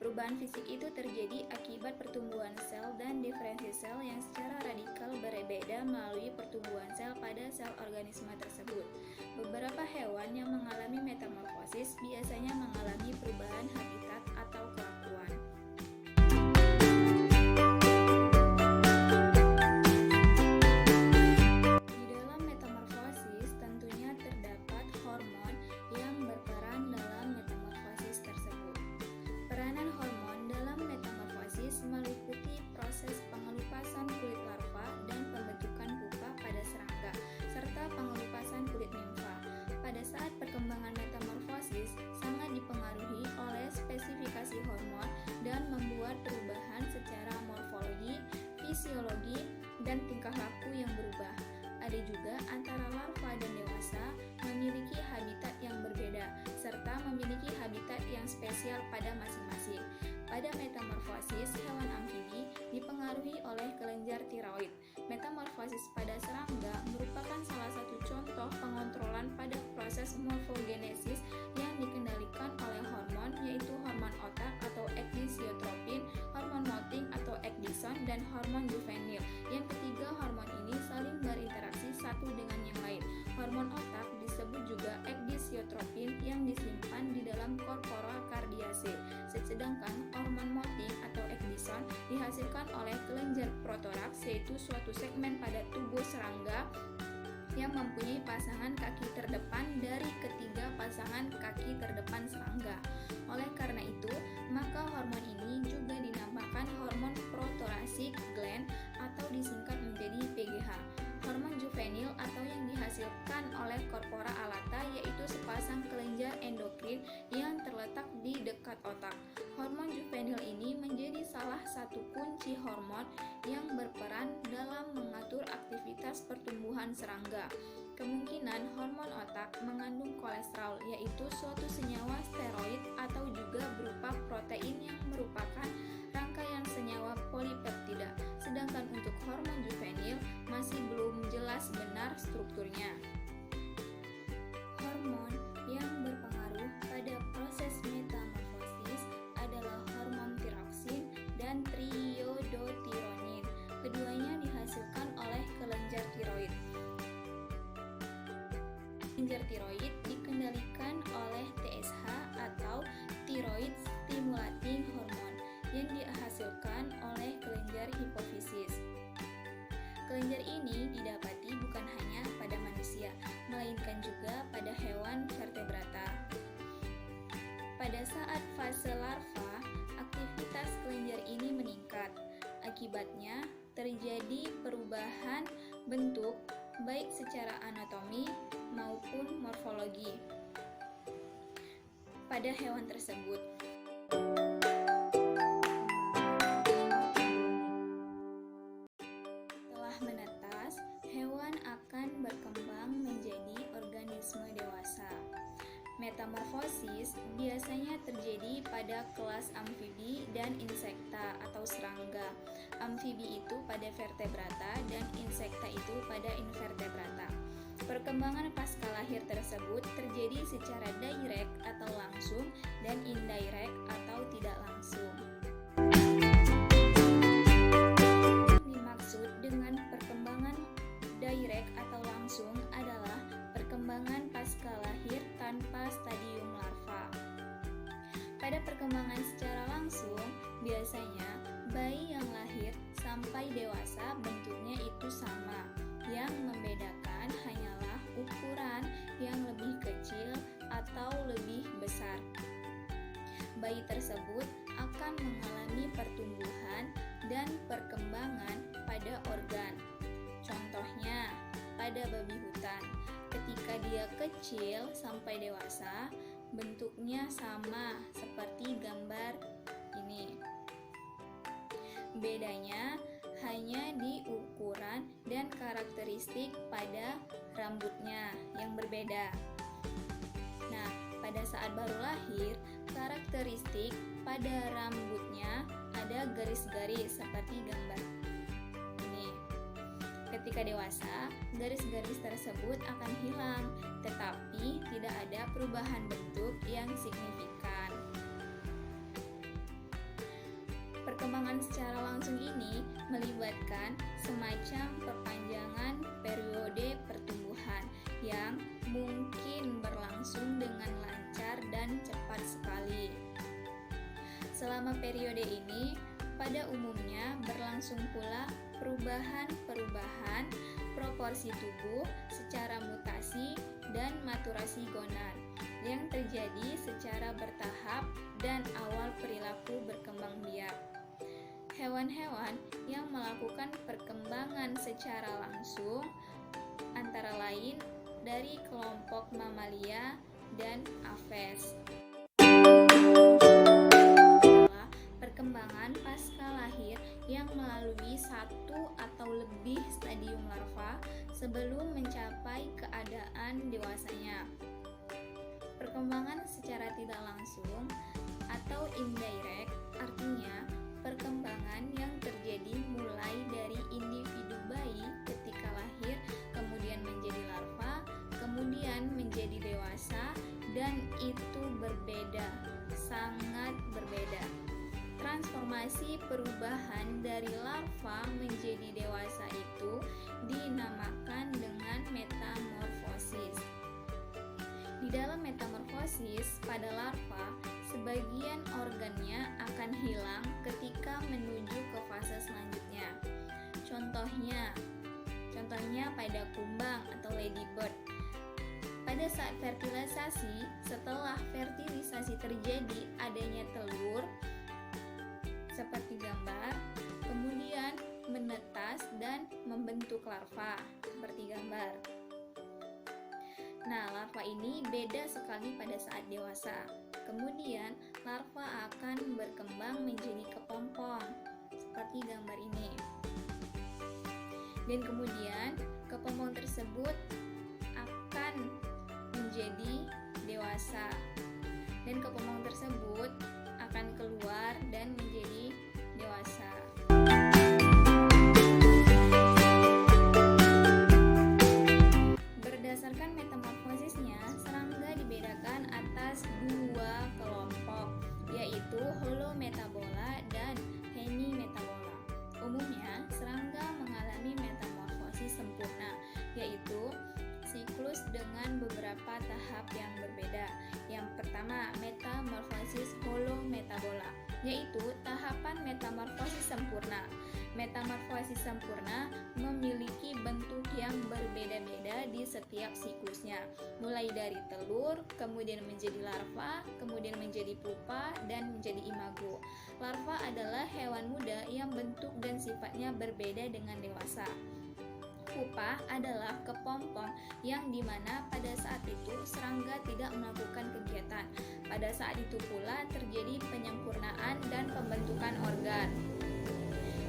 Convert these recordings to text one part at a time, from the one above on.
Perubahan fisik itu terjadi akibat pertumbuhan sel dan diferensi sel yang secara radikal berbeda melalui pertumbuhan sel pada sel organisme tersebut. Beberapa hewan yang mengalami metamorfosis biasanya mengalami perubahan habitat atau kelakuan. Di dalam metamorfosis tentunya terdapat hormon yang berperan dalam metamorfosis tersebut. Peranan hormon dalam metamorfosis meliputi proses pengelupasan kulit larva dan pembentukan pupa pada serangga, serta pengelupasan kulit nimfa. Pada saat perkembangan metamorfosis sangat dipengaruhi oleh spesifikasi hormon dan membuat perubahan secara morfologi, fisiologi, dan tingkah laku yang berubah. Ada juga antara larva dan dewasa memiliki habitat yang berbeda, serta memiliki habitat yang spesial pada masing-masing. Pada metamorfosis, hewan amfibi dipengaruhi oleh kelenjar tiroid. Metamorfosis pada serangga merupakan salah satu contoh pengontrolan pada proses morfogenesis yang dikendalikan oleh hormon, yaitu hormon otak atau ekdisiotropin, hormon molting atau ekdison, dan hormon juvenil. Yang ketiga, hormon ini saling berinteraksi satu dengan yang lain. Hormon otak disebut juga ekdisiotropin yang disimpan di dalam corpora cardiaceae, sedangkan hormon molting atau ekdison dihasilkan oleh kelenjar protoraks, yaitu suatu segmen pada tubuh serangga yang mempunyai pasangan kaki terdepan dari ketiga pasangan kaki terdepan serangga. Oleh karena itu, maka hormon ini juga dinamakan hormon prothoracic gland atau disingkat menjadi PGH. Hormon juvenil atau yang dihasilkan oleh corpora alata yaitu sepasang kelenjar endokrin yang terletak di dekat otak. Hormon juvenil ini menjadi salah satu kunci hormon yang berperan dalam mengatur aktivitas pertumbuhan serangga. Kemungkinan hormon otak mengandung kolesterol, yaitu suatu senyawa steroid atau juga berupa protein yang merupakan rangkaian senyawa polipeptida. Sedangkan untuk hormon juvenil masih belum jelas benar strukturnya. Hormon yang berpengaruh pada proses metamorfosis adalah hormon tiroksin dan triodotironin. Keduanya dihasilkan oleh kelenjar tiroid. Kelenjar tiroid dikendalikan oleh TSH atau thyroid stimulating hormone yang dihasilkan oleh kelenjar hipofisis. Kelenjar ini didapati bukan hanya pada manusia, melainkan juga pada hewan vertebrata. Pada saat fase larva, aktivitas kelenjar ini meningkat. Akibatnya, terjadi perubahan bentuk baik secara anatomi maupun morfologi pada hewan tersebut. Setelah menetas, hewan akan berkembang menjadi organisme dewasa. Metamorfosis biasanya terjadi pada kelas amfibi dan insekta atau serangga. Amfibi itu pada vertebrata dan insekta itu pada invertebrata. Perkembangan pasca lahir tersebut terjadi secara direct atau langsung dan indirect atau tidak langsung. Dimaksud dengan perkembangan direct atau langsung adalah perkembangan pasca lahir tanpa stadium larva. Pada perkembangan secara langsung, biasanya bayi yang lahir sampai dewasa bentuknya itu sama. Yang membedakan hanyalah ukuran yang lebih kecil atau lebih besar. Bayi tersebut akan mengalami pertumbuhan dan perkembangan pada organ. Contohnya, pada babi hutan, ketika dia kecil sampai dewasa, bentuknya sama seperti gambar ini. Bedanya hanya di ukuran dan karakteristik pada rambutnya yang berbeda. Nah, pada saat baru lahir, karakteristik pada rambutnya ada garis-garis seperti gambar ini. Ketika dewasa, garis-garis tersebut akan hilang, tetapi tidak ada perubahan bentuk yang signifikan. Perkembangan secara langsung ini melibatkan semacam perpanjangan periode pertumbuhan yang mungkin berlangsung dengan lancar dan cepat sekali. Selama periode ini, pada umumnya berlangsung pula perubahan-perubahan proporsi tubuh secara mutasi dan maturasi gonad yang terjadi secara bertahap dan awal perilaku berkembang biak. Hewan-hewan yang melakukan perkembangan secara langsung antara lain dari kelompok mamalia dan aves. Perkembangan pasca lahir yang melalui satu atau lebih stadium larva sebelum mencapai keadaan dewasanya. Perkembangan secara tidak langsung atau indirect artinya perkembangan yang terjadi mulai dari individu bayi ketika lahir, kemudian menjadi larva, kemudian menjadi dewasa, dan itu berbeda, sangat berbeda. Transformasi perubahan dari larva menjadi dewasa itu dinamakan dengan metamorfosis. Di dalam metamorfosis pada larva, sebagian organnya akan hilang ketika menuju ke fase selanjutnya. Contohnya pada kumbang atau ladybird. Pada saat fertilisasi, setelah fertilisasi terjadi adanya telur seperti gambar, kemudian menetas dan membentuk larva seperti gambar. Nah, larva ini beda sekali pada saat dewasa. Kemudian, larva akan berkembang menjadi kepompong seperti gambar ini. Dan kemudian, kepompong tersebut akan menjadi dewasa. Dan kepompong tersebut akan keluar dan menjadi dewasa. Berdasarkan metamorfosisnya, serangga dibedakan atas dua kelompok, yaitu Holometabola dan Hemimetabola. Umumnya, serangga mengalami metamorfosis sempurna, yaitu siklus dengan beberapa tahap yang berbeda. Yang pertama, metamorfosis holometabola, yaitu tahapan metamorfosis sempurna. Metamorfosis sempurna memiliki bentuk yang berbeda-beda di setiap siklusnya, mulai dari telur, kemudian menjadi larva, kemudian menjadi pupa, dan menjadi imago. Larva adalah hewan muda yang bentuk dan sifatnya berbeda dengan dewasa. Pupa adalah kepompong yang dimana pada saat itu serangga tidak melakukan kegiatan. Pada saat itu pula terjadi penyempurnaan dan pembentukan organ.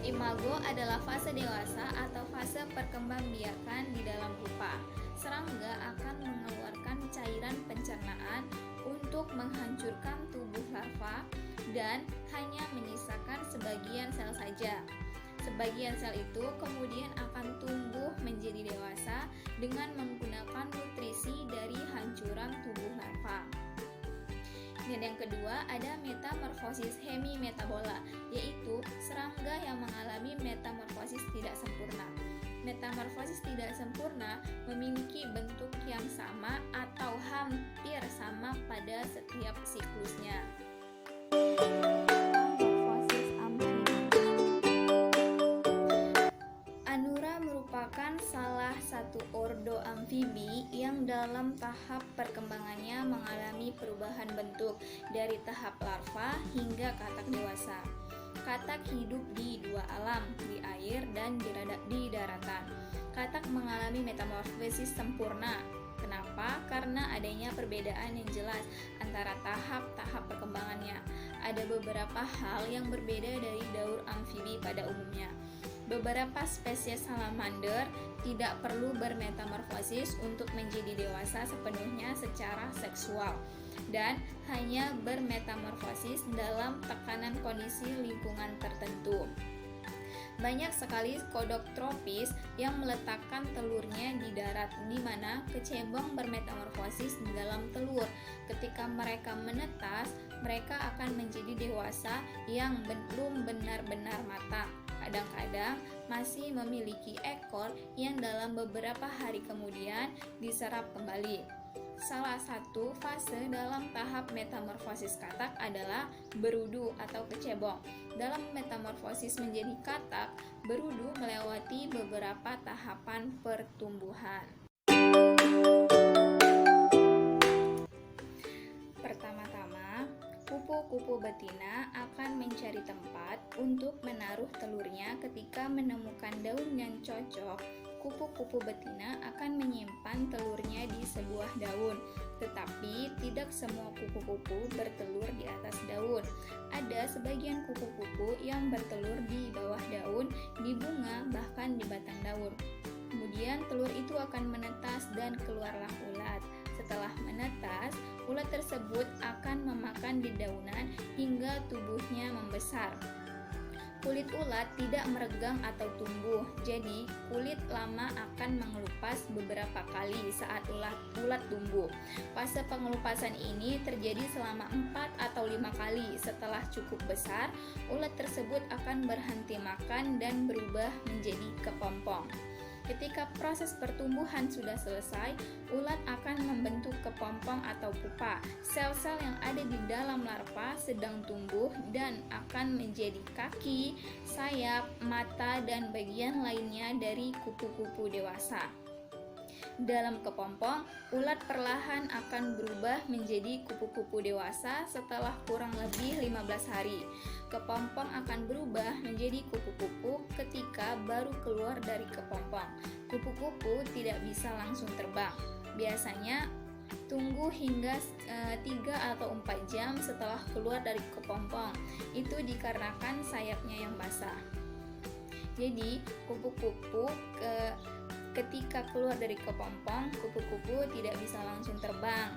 Imago adalah fase dewasa atau fase perkembangbiakan di dalam pupa. Serangga akan mengeluarkan cairan pencernaan untuk menghancurkan tubuh larva dan hanya menyisakan sebagian sel saja. Sebagian sel itu kemudian akan tumbuh menjadi dewasa dengan menggunakan nutrisi dari hancuran tubuh larva. Dan yang kedua ada metamorfosis hemimetabola, yaitu serangga yang mengalami metamorfosis tidak sempurna. Metamorfosis tidak sempurna memiliki bentuk yang sama atau hampir sama pada setiap siklusnya. Anura merupakan salah satu ordo amfibi yang dalam tahap perkembangannya mengalami perubahan bentuk dari tahap larva hingga katak dewasa. Katak hidup di dua alam, di air dan di daratan. Katak mengalami metamorfosis sempurna. Kenapa? Karena adanya perbedaan yang jelas antara tahap-tahap perkembangannya. Ada beberapa hal yang berbeda dari daur amfibi pada umumnya. Beberapa spesies salamander tidak perlu bermetamorfosis untuk menjadi dewasa sepenuhnya secara seksual dan hanya bermetamorfosis dalam tekanan kondisi lingkungan tertentu. Banyak sekali kodok tropis yang meletakkan telurnya di darat, di mana kecebong bermetamorfosis di dalam telur. Ketika mereka menetas, mereka akan menjadi dewasa yang belum benar-benar matang. Kadang-kadang masih memiliki ekor yang dalam beberapa hari kemudian diserap kembali. Salah satu fase dalam tahap metamorfosis katak adalah berudu atau kecebong. Dalam metamorfosis menjadi katak, berudu melewati beberapa tahapan pertumbuhan. Pertama-tama, kupu-kupu betina akan mencari tempat untuk menaruh telurnya. Ketika menemukan daun yang cocok, kupu-kupu betina akan menyimpan telurnya di sebuah daun. Tetapi tidak semua kupu-kupu bertelur di atas daun. Ada sebagian kupu-kupu yang bertelur di bawah daun, di bunga, bahkan di batang daun. Kemudian telur itu akan menetas dan keluarlah ulat. Setelah menetas, ulat tersebut akan memakan dedaunan hingga tubuhnya membesar. Kulit ulat tidak meregang atau tumbuh, jadi kulit lama akan mengelupas beberapa kali saat ulat tumbuh. Fase pengelupasan ini terjadi selama 4 atau 5 kali. Setelah cukup besar, ulat tersebut akan berhenti makan dan berubah menjadi kepompong. Ketika proses pertumbuhan sudah selesai, ulat akan membentuk kepompong atau pupa. Sel-sel yang ada di dalam larva sedang tumbuh dan akan menjadi kaki, sayap, mata, dan bagian lainnya dari kupu-kupu dewasa. Dalam kepompong, ulat perlahan akan berubah menjadi kupu-kupu dewasa setelah kurang lebih 15 hari. Kepompong akan berubah menjadi kupu-kupu ketika baru keluar dari kepompong. Kupu-kupu tidak bisa langsung terbang. Biasanya tunggu hingga 3 atau 4 jam setelah keluar dari kepompong. Itu dikarenakan sayapnya yang basah. Jadi, kupu-kupu ketika keluar dari kepompong, kupu-kupu tidak bisa langsung terbang.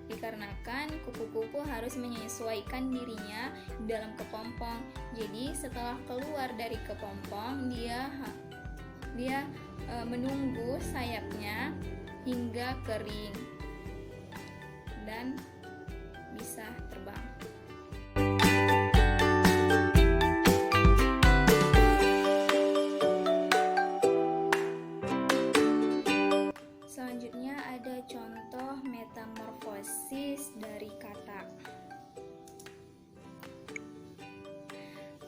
Dikarenakan kupu-kupu harus menyesuaikan dirinya dalam kepompong. Jadi setelah keluar dari kepompong, dia menunggu sayapnya hingga kering dan bisa terbang. Selanjutnya ada contoh metamorfosis dari katak.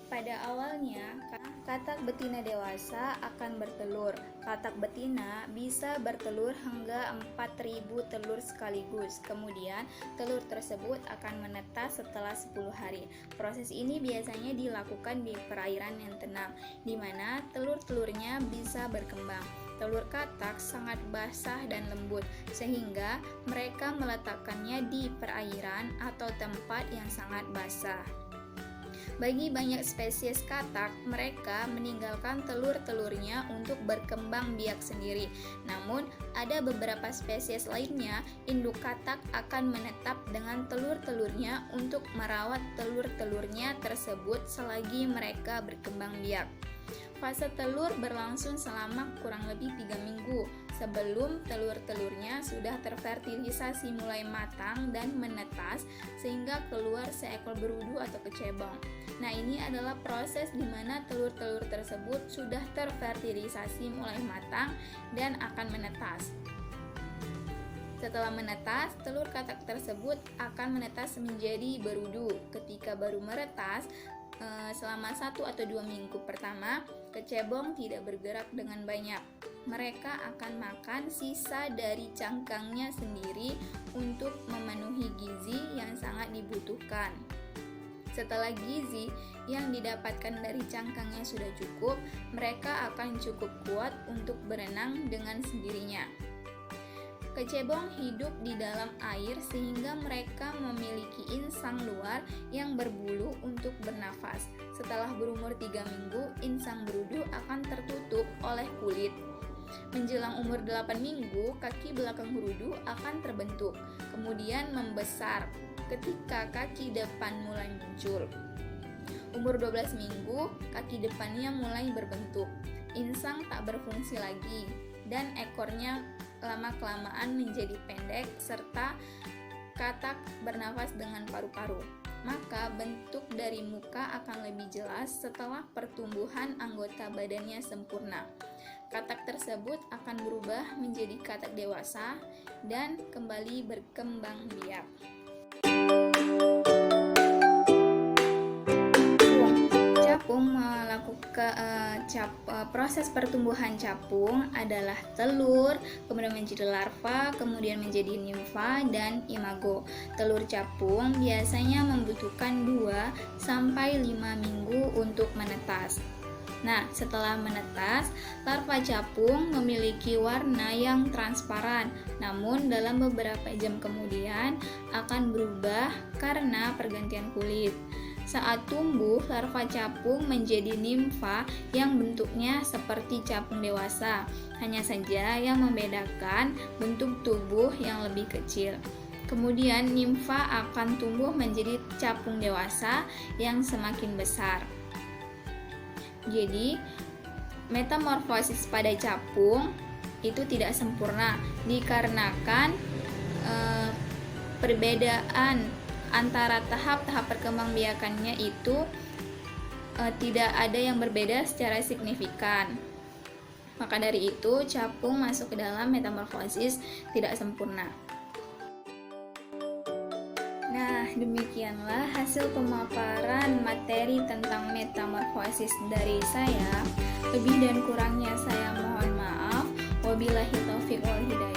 Pada awalnya, katak betina dewasa akan bertelur. Katak betina bisa bertelur hingga 4.000 telur sekaligus. Kemudian, telur tersebut akan menetas setelah 10 hari. Proses ini biasanya dilakukan di perairan yang tenang, di mana telur-telurnya bisa berkembang. Telur katak sangat basah dan lembut, sehingga mereka meletakkannya di perairan atau tempat yang sangat basah. Bagi banyak spesies katak, mereka meninggalkan telur-telurnya untuk berkembang biak sendiri. Namun, ada beberapa spesies lainnya, induk katak akan menetap dengan telur-telurnya untuk merawat telur-telurnya tersebut selagi mereka berkembang biak. Fase telur berlangsung selama kurang lebih 3 minggu sebelum telur-telurnya sudah terfertilisasi mulai matang dan menetas sehingga keluar seekor berudu atau kecebong. Nah, ini adalah proses di mana telur-telur tersebut sudah terfertilisasi mulai matang dan akan menetas. Setelah menetas, telur katak tersebut akan menetas menjadi berudu. Ketika baru meretas, selama 1 atau 2 minggu pertama, kecebong tidak bergerak dengan banyak. Mereka akan makan sisa dari cangkangnya sendiri untuk memenuhi gizi yang sangat dibutuhkan. Setelah gizi yang didapatkan dari cangkangnya sudah cukup, mereka akan cukup kuat untuk berenang dengan sendirinya. Kecebong hidup di dalam air sehingga mereka memiliki insang luar yang berbulu untuk bernafas. Setelah berumur 3 minggu, insang berudu akan tertutup oleh kulit. Menjelang umur 8 minggu, kaki belakang berudu akan terbentuk, kemudian membesar ketika kaki depan mulai muncul. Umur 12 minggu, kaki depannya mulai berbentuk. Insang tak berfungsi lagi dan ekornya lama-kelamaan menjadi pendek serta katak bernafas dengan paru-paru. Maka bentuk dari muka akan lebih jelas setelah pertumbuhan anggota badannya sempurna. Katak tersebut akan berubah menjadi katak dewasa dan kembali berkembang biak. Proses pertumbuhan capung adalah telur, kemudian menjadi larva, kemudian menjadi nimfa dan imago. Telur capung biasanya membutuhkan 2-5 minggu untuk menetas. Nah, setelah menetas, larva capung memiliki warna yang transparan, namun dalam beberapa jam kemudian akan berubah karena pergantian kulit. Saat tumbuh, larva capung menjadi nimfa yang bentuknya seperti capung dewasa. Hanya saja yang membedakan bentuk tubuh yang lebih kecil. Kemudian nimfa akan tumbuh menjadi capung dewasa yang semakin besar. Jadi, metamorfosis pada capung itu tidak sempurna dikarenakan perbedaan antara tahap-tahap perkembangbiakannya itu tidak ada yang berbeda secara signifikan. Maka dari itu, capung masuk ke dalam metamorfosis tidak sempurna. Nah, demikianlah hasil pemaparan materi tentang metamorfosis dari saya. Lebih dan kurangnya saya mohon maaf. Wabillahi taufiq wal hidayah.